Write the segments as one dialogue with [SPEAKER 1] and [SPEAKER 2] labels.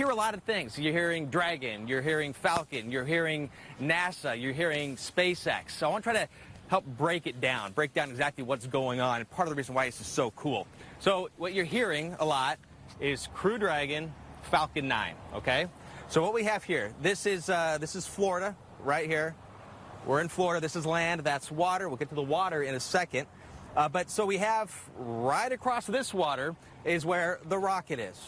[SPEAKER 1] hear a lot of things. You're hearing Dragon, you're hearing Falcon, you're hearing NASA, you're hearing SpaceX. So I want to try to help break down exactly what's going on, and part of the reason why this is so cool. So what you're hearing a lot is Crew Dragon, Falcon 9, okay? So what we have here, this is Florida right here. We're in Florida. This is land, that's water. We'll get to the water in a second. But so we have right across this water is where the rocket is.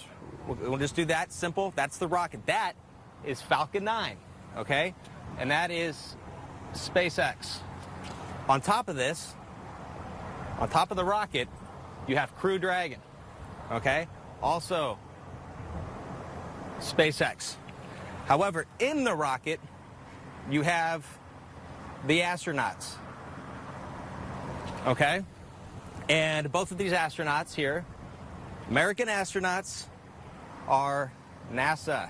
[SPEAKER 1] We'll just do that simple. That's the rocket. That is Falcon 9, okay? And that is SpaceX. On top of this, on top of the rocket, you have Crew Dragon, okay? Also SpaceX. However, in the rocket, you have the astronauts, okay? And both of these astronauts here, American astronauts, are NASA,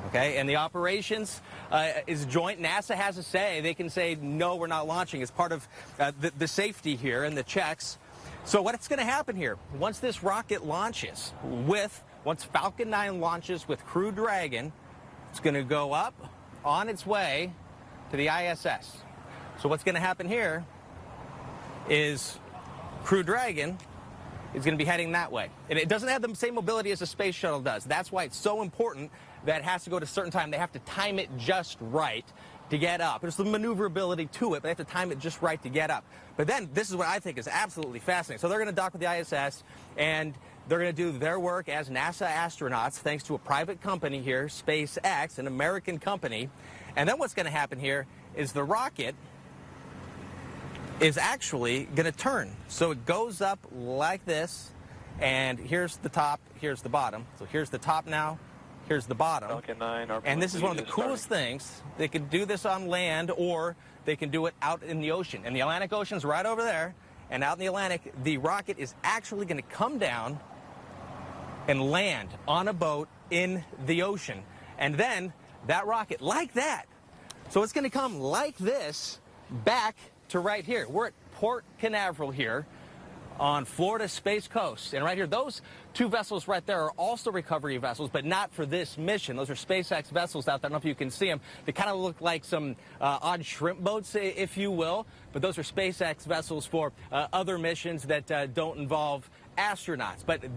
[SPEAKER 1] okay? And the operations is joint. NASA has a say. They can say, no, we're not launching. It's part of the safety here and the checks. So what's going to happen here? Once this rocket launches once Falcon 9 launches with Crew Dragon, it's going to go up on its way to the ISS. So what's going to happen here is Crew Dragon is going to be heading that way. And it doesn't have the same mobility as a space shuttle does. That's why it's so important that it has to go at a certain time. They have to time it just right to get up. There's the maneuverability to it, but they have to time it just right to get up. But then this is what I think is absolutely fascinating. So they're going to dock with the ISS, and they're going to do their work as NASA astronauts, thanks to a private company here, SpaceX, an American company. And then what's going to happen here is the rocket is actually going to turn. So it goes up like this, and here's the top, here's the bottom. So here's the top now, here's the bottom.
[SPEAKER 2] Falcon 9,
[SPEAKER 1] and this is one of the coolest things. They can do this on land, or they can do it out in the ocean. And the Atlantic Ocean's right over there, and out in the Atlantic, the rocket is actually going to come down and land on a boat in the ocean. And then that rocket, like that, so it's going to come like this back to right here. We're at Port Canaveral here on Florida's Space Coast. And right here, those two vessels right there are also recovery vessels, but not for this mission. Those are SpaceX vessels out there. I don't know if you can see them. They kind of look like some odd shrimp boats, if you will. But those are SpaceX vessels for other missions that don't involve astronauts. But